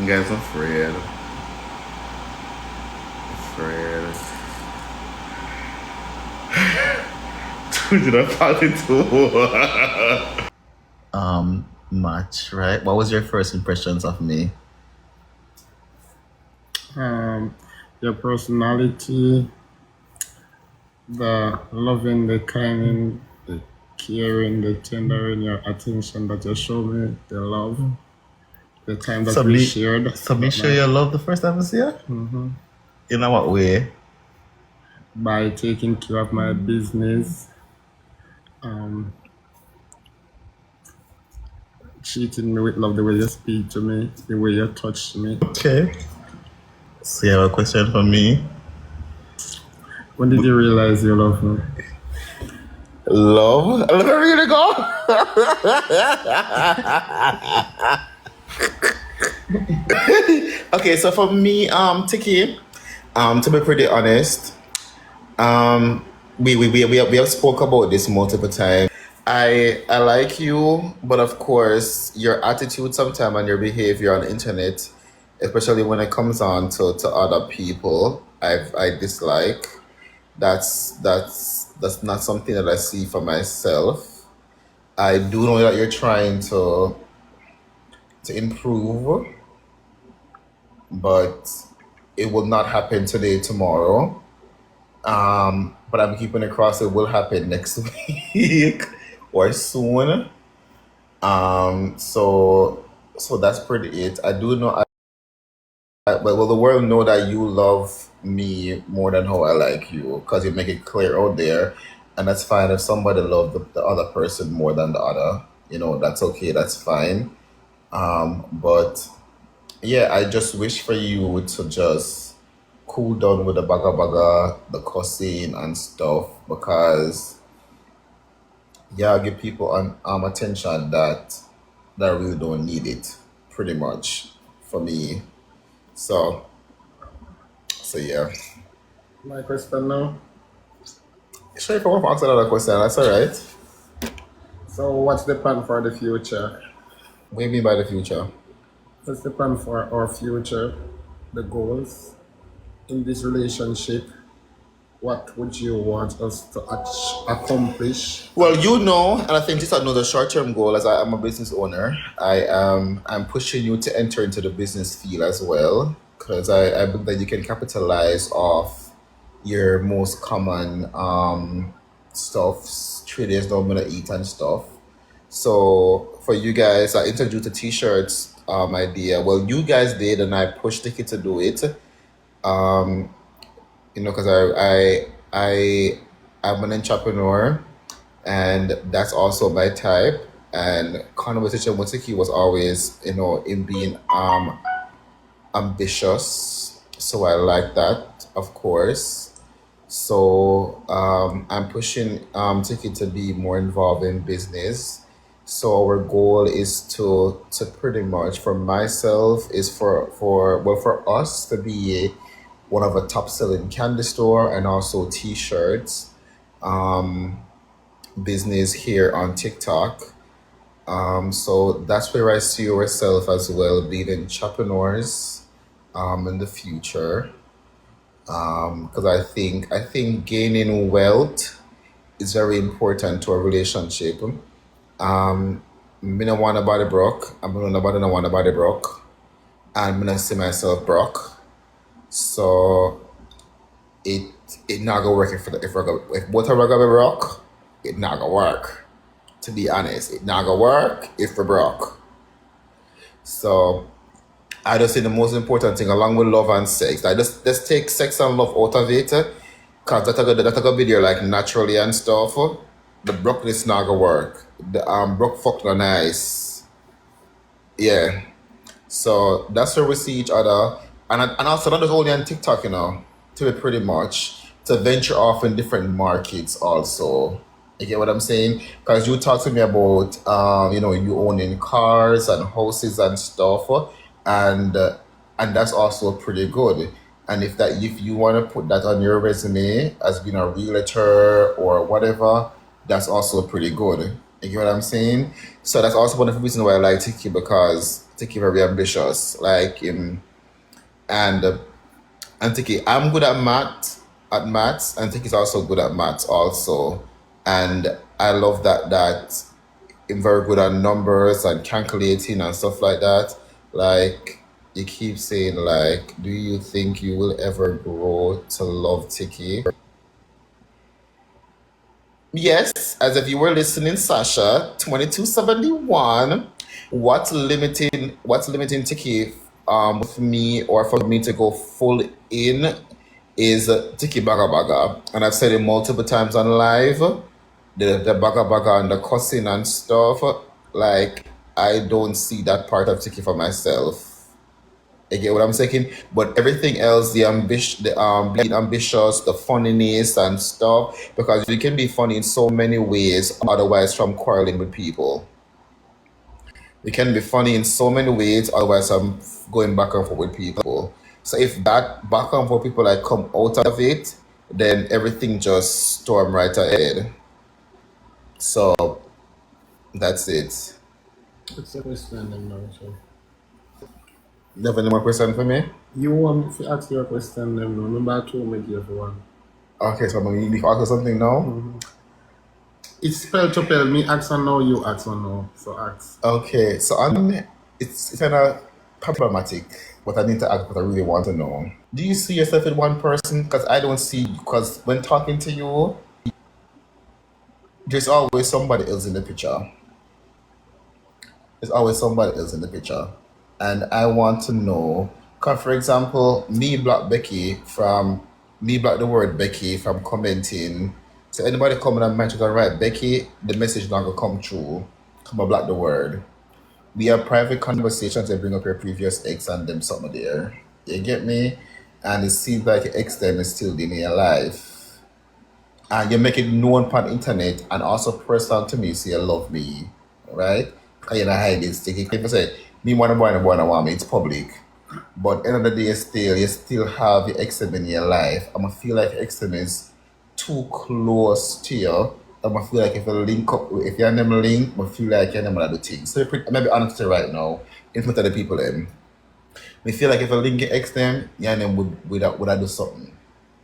Guys, I'm afraid. Afraid. 2042. Much, right? What was your first impressions of me? Um, your personality, the loving, the kind, the caring, the tendering, your attention that you show me, the love, the time that we shared. So me show you love the first time I see you? Mhm. In what way? By taking care of my business, um, treating me with love, the way you speak to me, the way you touch me. Okay. So you have a question for me? When did you realize you love me? Love? Let me really go. Okay, so for me, Tikki, to be pretty honest, we have spoke about this multiple times. I like you, but of course, your attitude sometimes and your behavior on the internet, especially when it comes on to other people, I dislike. That's not something that I see for myself. I do know that you're trying to improve, but it will not happen today, tomorrow. But I'm keeping it crossed it will happen next week or soon. So that's pretty it. I do know, but will the world know that you love me more than how I like you? Because you make it clear out there, and that's fine. If somebody love the other person more than the other, that's okay. That's fine. But yeah, I just wish for you to just cool down with the baga baga, the cussing and stuff, because yeah, give people attention that really don't need it, pretty much for me. So yeah. My question now. Sure, if I want to answer another question, that's all right. So, what's the plan for the future? What do you mean by the future? What's the plan for our future? The goals in this relationship? What would you want us to accomplish? Well, and I think just another short-term goal. As I am a business owner, I'm pushing you to enter into the business field as well, because I believe that you can capitalize off your most common stuff, 3 days no gonna eat and stuff. So for you guys, I introduced the t-shirts idea. Well, you guys did, and I pushed the kid to do it. Because I'm an entrepreneur, and that's also my type. And conversation with Tiki was always, in being ambitious. So I like that, of course. So I'm pushing Tiki to be more involved in business. So our goal is to pretty much, for myself, is for us to be one of the top selling candy store and also t-shirts business here on TikTok. So that's where I see yourself as well, being entrepreneurs in the future. Because I think gaining wealth is very important to a relationship. Me no want nobody broke. I'm gonna nobody no want nobody broke. And I'm gonna see myself broke. So it it not gonna work if both of us gonna be broke. It not gonna work. To be honest, it not gonna work if we're broke. So I just say the most important thing, along with love and sex, I just take sex and love out of it, cause that gonna be there like naturally and stuff. The brokenness not gonna work. The broke fuck no nice. Yeah. So that's where we see each other, and also not just only on TikTok, to be pretty much to venture off in different markets also. You get what I'm saying? Because you talk to me about, you owning cars and houses and stuff, and that's also pretty good. And if you want to put that on your resume as being a realtor or whatever, that's also pretty good. You get what I'm saying? So that's also one of the reasons why I like Tikki, because Tikki very ambitious. And and Tikki, I'm good at maths, and Tikki's also good at maths also. And I love that I'm very good at numbers and calculating and stuff like that. Like you keep saying, like, do you think you will ever grow to love Tikki? Yes, as if you were listening, Sasha, 2271. What's limiting Tikki with me, or for me to go full in, is Tikki Baga Baga. And I've said it multiple times on live. The Baga Baga and the cussing and stuff. Like I don't see that part of Tikki for myself. You get what I'm saying? But everything else, being ambitious, the funniness and stuff, because you can be funny in so many ways, otherwise from quarreling with people. You can be funny in so many ways, otherwise I'm going back and forth with people. So if that back and forth people like come out of it, then everything just storm right ahead. So that's it. It's a question then now, so. You have any more question for me? You want to ask your question then now. Remember I told me give one. Okay, so I'm gonna need to ask you something now. It's spell to spell. Me ask one now, you ask one now. So ask. Okay, so it's kind of problematic, but I need to ask what I really want to know. Do you see yourself in one person? Because I don't see, because when talking to you, there's always somebody else in the picture. There's always somebody else in the picture. And I want to know, because for example, me block the word Becky from commenting. So anybody coming and mention and write Becky, the message not gonna come through. Come and block the word. We have private conversations and bring up your previous ex and them something there. You get me? And it seems like your ex them is still in your life. And you make it known on the internet and also personal to me, so you love me. Right? Because you don't hide this thing. If you say, me want to boy and boy and want me, it's public. But end of the day, still, you still have your ex in your life. I'm gonna feel like ex is too close to you. I'm gonna feel like if you link up, if you're them link, I feel like you're them other things. So maybe honestly right now, in front of the people them, we feel like if I link your ex them, yeah, them would I do something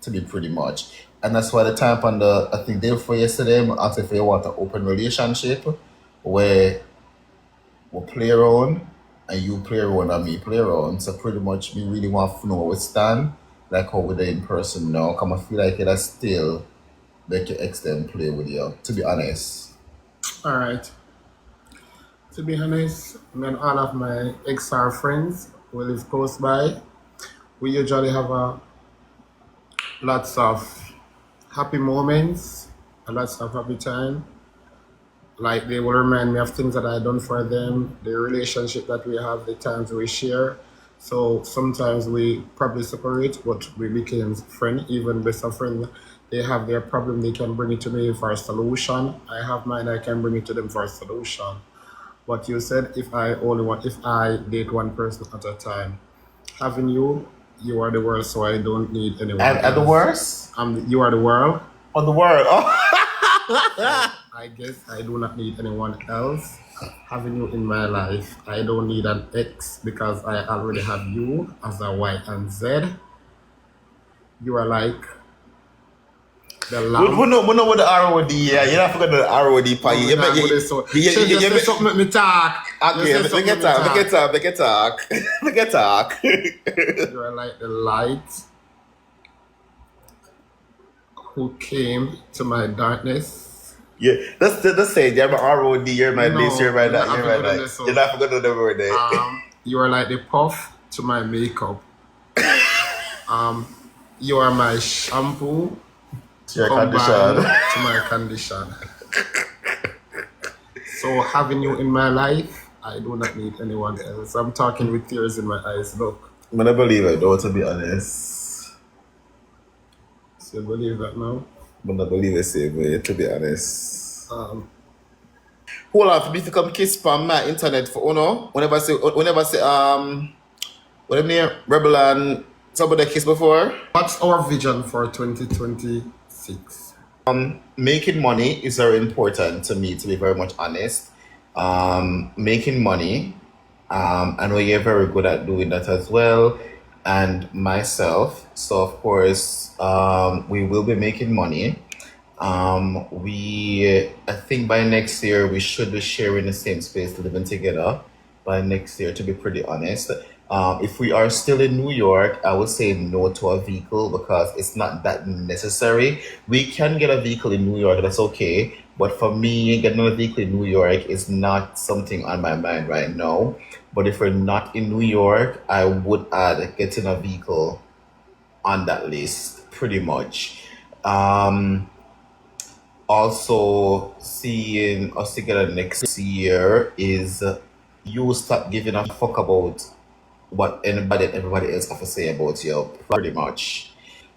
to be pretty much. And that's why the time on the I think day before yesterday, I asked if you want an open relationship where we play around and you play around and me play around. So pretty much we really want to know where we stand, like how we're in person now. Come I feel like it still make your ex them play with you, to be honest. Alright. To be honest, me and all of my XR friends who live close by, we usually have lots of happy moments, lots of happy time. Like they will remind me of things that I done for them, the relationship that we have, the times we share. So sometimes we probably separate, but we became friends, even best of friends. They have their problem, they can bring it to me for a solution. I have mine, I can bring it to them for a solution. But you said if I date one person at a time, having you, you are the world, so I don't need anyone At the else. worst? You are the world. On the world. Oh. So I guess I do not need anyone else. Having you in my life, I don't need an ex because I already have you as a Y and Z. You are like the We lamp. know what the ROD, yeah. You don't forget the ROD part. No, we not go there, so she just say something make me talk. Okay, You say something make me talk. make it talk. Make it talk. You are like the light who came to my darkness. Yeah, that's say you're my ROD, you're my No, this, you're my you're that, not you're my having that. this, so You're not forgetting the word there. you are like the puff to my makeup. You are my shampoo It's your combined condition. to my condition. So having you in my life, I do not need anyone else. I'm talking with tears in my eyes. Look, I'm gonna believe it though, to be honest. so you believe that now? I'm gonna believe it same way, to be honest. Um, Hold on, for me to come kiss from my internet for Uno. Whenever what name Rebel and somebody kiss before? what's our vision for 2026? Making money is very important to me, to be very much honest. Making money, I know you're very good at doing that as well, and myself. So, of course, we will be making money. I think by next year we should be sharing the same space, living together. By next year, to be pretty honest, if we are still in New York, I would say no to a vehicle because it's not that necessary. We can get a vehicle in New York, that's okay. But for me, getting a vehicle in New York is not something on my mind right now. But if we're not in New York, I would add getting a vehicle on that list, pretty much. Um, Also, seeing us together next year is you stop giving a fuck about what anybody and everybody else have to say about you, pretty much.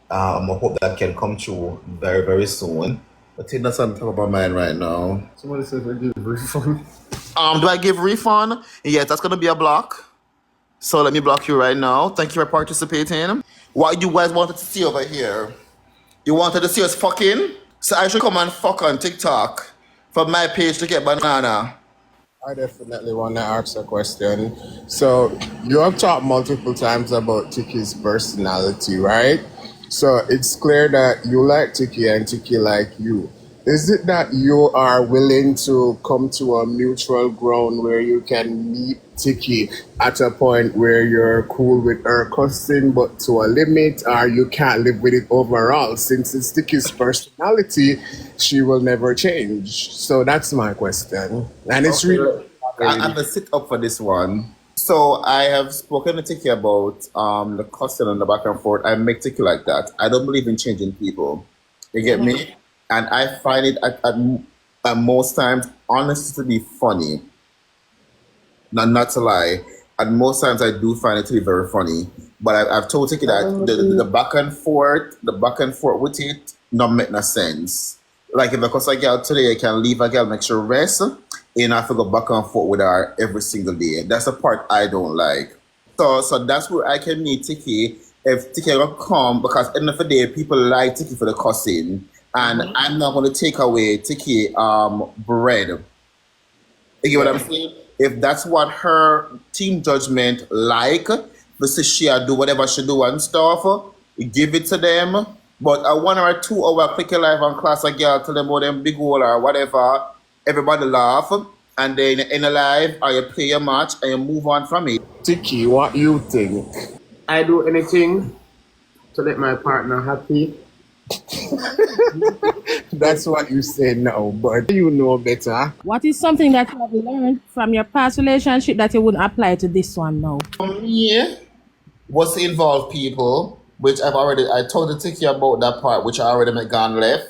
I hope that can come true very, very soon. I think that's on top of my mind right now. Somebody said they give refund. Do I give refund? Yes, that's gonna be a block. So let me block you right now. Thank you for participating. What you guys wanted to see over here? You wanted to see us fucking? So I should come and fuck on TikTok for my page to get banana. I definitely want to ask a question. So you have talked multiple times about Tikki's personality, right? So it's clear that you like Tikki and Tikki like you. Is it that you are willing to come to a mutual ground where you can meet Tikki at a point where you're cool with her cussing, but to a limit, or you can't live with it overall? Since it's Tikki's personality, she will never change. So that's my question. And it's really Okay. I'm gonna sit up for this one. So I have spoken to Tiki about the custom and the back and forth. I make Tiki like that. I don't believe in changing people. You get me? And I find it at most times honestly to be funny. Not to lie. At most times I do find it to be very funny. But I've told Tiki that the back and forth with it not make no sense. Like if I cuss a girl today, I can leave a girl, make sure rest, and I have to go back and forth with her every single day. That's the part I don't like. So that's where I can meet Tiki if Tiki will come because at the end of the day, people like Tiki for the cussing. And I'm not gonna take away Tiki bread. You get what I'm saying? If that's what her team judgment like, versus she do whatever she do and stuff, give it to them. But a 1 or 2 hour click your life on class a girl, tell them about them big hole or whatever, everybody laugh, and then in a live or you play your match and you move on from it. Tikki, what you think? I do anything to let my partner happy. That's what you say now, but you know better. What is something that you have learned from your past relationship that you wouldn't apply to this one now? Yeah. Was to involve people, which I told the Tiki about that part, which I already made gone left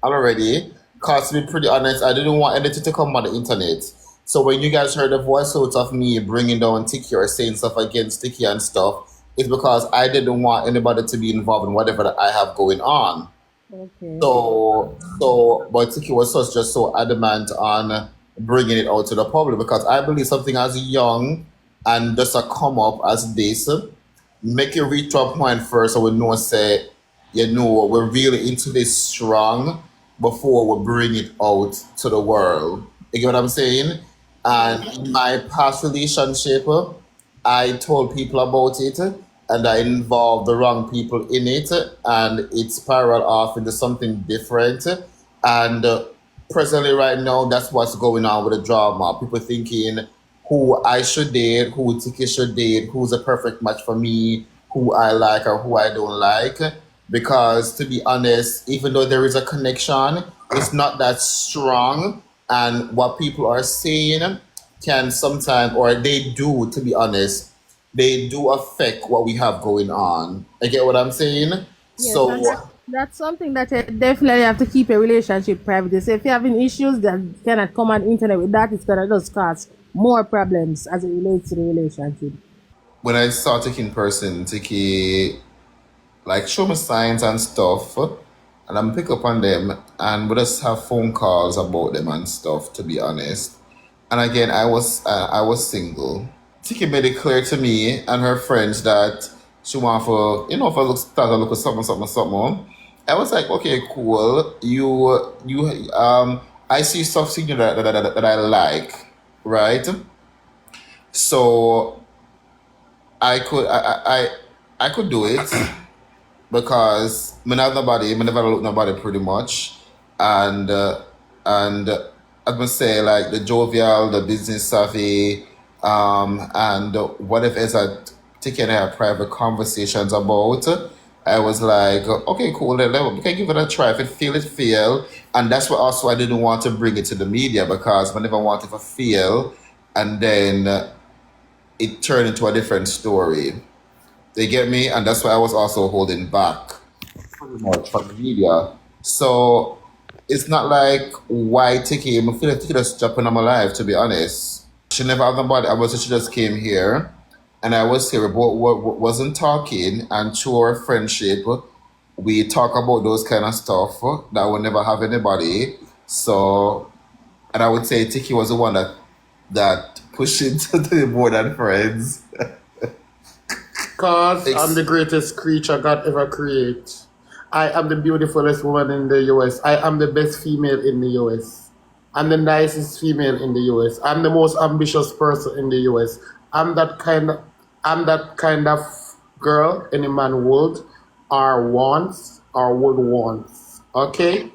already. Cause to be pretty honest, I didn't want anything to come on the internet. So when you guys heard the voice notes of me bringing down Tiki or saying stuff against Tiki and stuff, it's because I didn't want anybody to be involved in whatever that I have going on. Okay. But Tiki was just so adamant on bringing it out to the public because I believe something as young and just a come up as this, make it reach to a point first so we know say, we're really into this strong before we bring it out to the world. You get what I'm saying? And in my past relationship, I told people about it and I involved the wrong people in it and it spiraled off into something different. And presently, right now, that's what's going on with the drama. People thinking who I should date, who Tiki should date, who's a perfect match for me, who I like or who I don't like. Because to be honest, even though there is a connection, it's not that strong. And what people are saying can sometimes, or they do, to be honest, they do affect what we have going on. I get what I'm saying? Yes, and So that's something that you definitely have to keep a relationship private. So if you're having issues that cannot come on the internet with that, it's gonna just cause more problems as it relates to the relationship. when I saw Tiki in person, Tiki like show me signs and stuff, and I'm pick up on them, and we just have phone calls about them and stuff. To be honest, and again, I was single. Tiki made it clear to me and her friends that she want for for look start to look at something. I was like, okay, cool. I see stuff in you that I like, right? So I could I could do it because me not nobody, me never look nobody pretty much, and I must say like the jovial, the business savvy, and what if it's a taking a private conversations about. I was like, okay, cool. We can give it a try. If it fail, and that's what also I didn't want to bring it to the media because I never wanted to fail, and then it turned into a different story. They get me, and that's why I was also holding back pretty much from the media. So it's not like why Tikki. I feel like Tikki just jumping on my life. To be honest, she never had nobody. I was she just came here, and I was here, but wasn't talking. And through our friendship, we talk about those kind of stuff that would never have anybody. So, and I would say Tikki was the one that pushed it to the more than friends. Cause I'm the greatest creature God ever create. I am the beautifulest woman in the US. I am the best female in the US. I'm the nicest female in the US. I'm the most ambitious person in the US. I'm that kind of I'm that kind of girl any man would or wants or would want. Okay?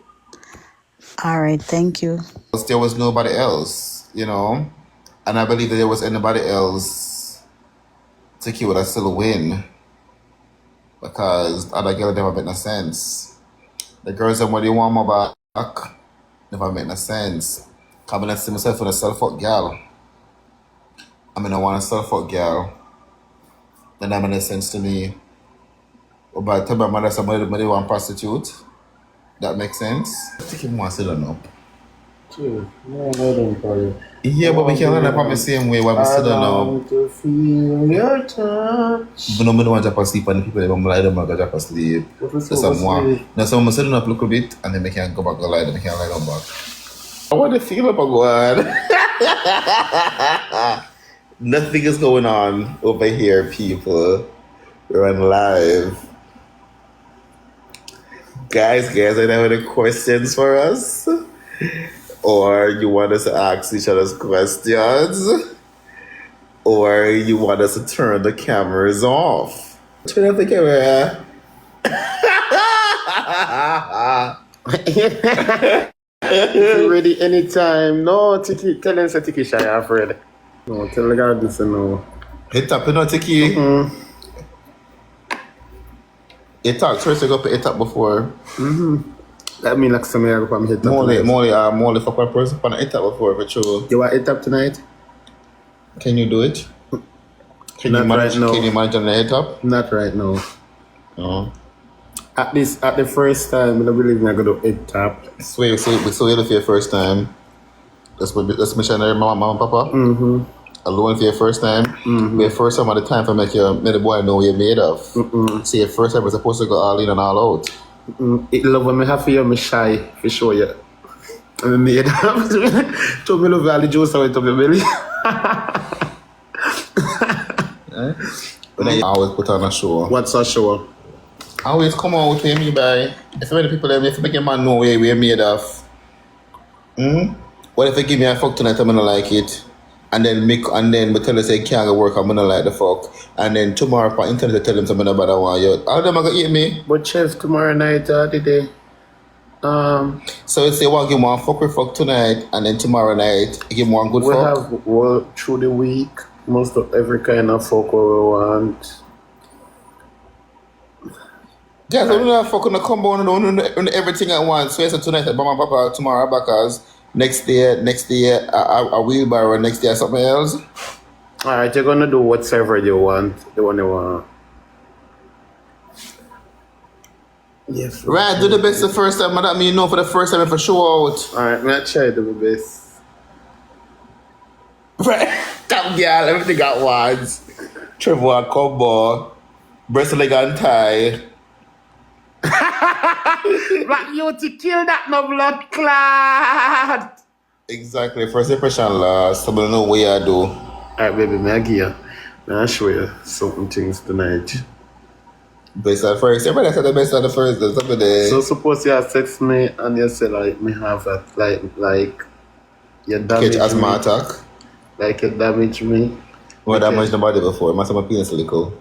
All right, thank you. There was nobody else, and I believe that there was anybody else, Tikki would have still win because the other girl never made no sense. The girls that when they want my back never make no sense. Coming and see myself with a self-fuck girl. I mean, I want a self-fuck girl. Then that makes sense to me. But by the time my mother somebody want prostitute, that makes sense. Tikki wants to sit up. True. No, I don't for you. Yeah, but we can't learn up the same way while we sit down now. Want to feel your touch. But no, I don't want to drop asleep and the people that don't lie them go drop asleep. What is Just so some more. sweet? Now someone sit down up a little bit and then they can go back and lie them, they can lie down back. I want to feel up a go on. Nothing is going on over here, people. We're on live. Guys, I don't have any questions for us? Or you want us to ask each other's questions? Or you want us to turn the cameras off? Turn off the camera. If you're ready anytime. No, Tikki, tell them say Tikki shy afraid. No, tell the guy this no. Hit up, you know, Tikki. It talked first, you go hit up before. That mean like somebody go from hit up tonight. More fuck one person on hit up before for sure. You want hit up tonight? Can you do it? Can Not you manage? right now. Can you manage on the hit up? Not right now. No. At the first time, I don't believe I'm gonna hit up. So you for your first time. That's missionary mama and papa. Alone for your first time. Your first time at the time for make the boy know what you're made of. So your first time was supposed to go all in and all out. It love when me have for you, me shy for sure. Yeah. And then me hit up. So me love all the juice out of my belly. But then you always put on a show. What's a show? Always come out with me by. If many people if you make a man know where we're made of. What if they give me a fuck tonight, I'm gonna like it. And then me tell us I can't go work, I'm gonna like the fuck. And then tomorrow on internet I tell them something about I want you. All of them are gonna eat me. But chef, tomorrow night, the day. So it's say one give one fuck tonight and then tomorrow night give one good We fuck. have through the week most of every kind of fuck we want. Guys, I'm not fucking come on and everything at once. So yes, tonight at Mama Papa, tomorrow Backers, next day a wheelbarrow, next day something else. Alright, you're gonna do whatever you want. The one you want. Yes. Right, do the best the first time, but that mean no for the first time for show out. Alright, me try to do my best. Right, top girl, everything at once. Trevor combo, breast leg and tie. Black beauty kill that no blood clot. Exactly, first impression last. So I don't know what you do. Alright, baby, me I give you. I'll show you something things tonight. Best at first. Everybody said the best at the first. There's something there. So suppose you text me and you say like me have that like you damage Catch asthma me. attack. Like you damage me. Well, damage the body before. Must have my penis little.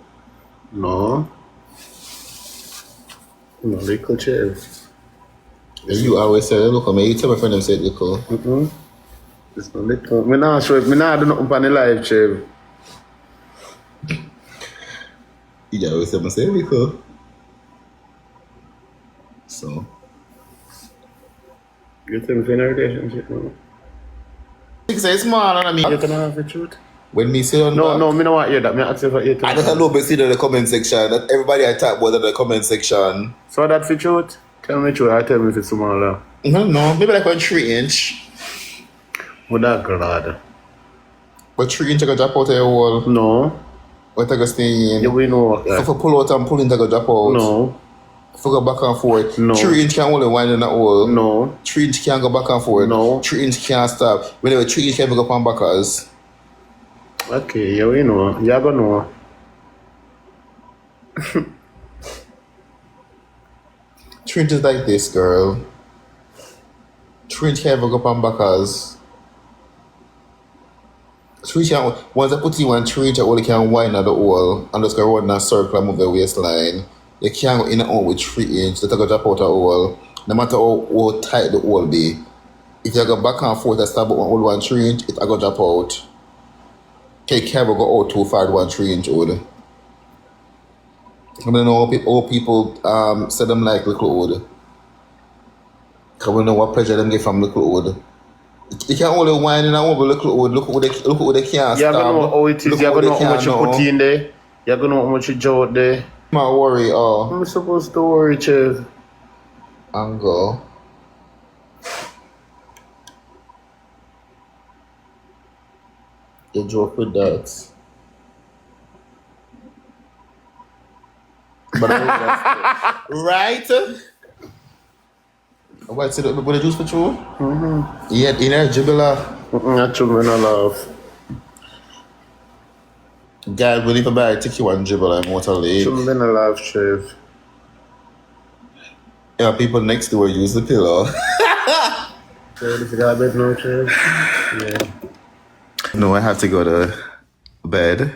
No. No, little chair. You always say look at me. You tell my friend them say little. It's not little. Me not show it. Me not do nothing on the live, Trev. You always say little. So. You tell me in a relationship, no? You say small, and I mean. You can have the truth. When me say on No, that, no, me no want to hear that. Me ask you for 8. I just know but see that in the comment section that everybody I talk about in the comment section. So that's the truth? Tell me the truth. I tell me if it's smaller. I don't know, maybe like 3 inch. Would that glad? But 3 inch I can drop out of your wall. No. What I can stay in. You will know. So if I pull out and pull in, I can drop out. No. If I go back and forth. No. 3 inch can only wind in that hole. No. 3 inch can go back and forth. No. 3 inch can't stop. Whenever 3 inch can go up on backers. Okay, you will know. You gonna know. 3 inches like this, girl. 3 inch can't go up on backers. 3 inch can, once I put you on 3 inch, I only can wind at the hole and just go run in a circle and move the waistline. You can't go in and out with 3 inch, that I go drop out the hole. No matter how tight the hole be. If you go back and forth and stab out one 3 inch, it I go drop out. Okay, can't go out too far to 3 inch hole. I don't know how people say them like little wood. Because we know what pleasure them get from little wood. You can't only whine in and over little wood. Look what they can't You're stab. gonna know how it is. Look You're what gonna know they how much you can't put know. in there. You're gonna know how much you draw out there. My worry, I'm supposed to worry, Trev. angle. You joke with that. But I know that's right? What's it? What the juice for true? Yeah, in a jibbler. That's true, me no laugh. God, we need to buy a Tikki and dribble and water lake. True, me no laugh, Trev. Yeah, people next door use the pillow. Trev, if you got a bed now, Trev? Yeah. No, I have to go to bed.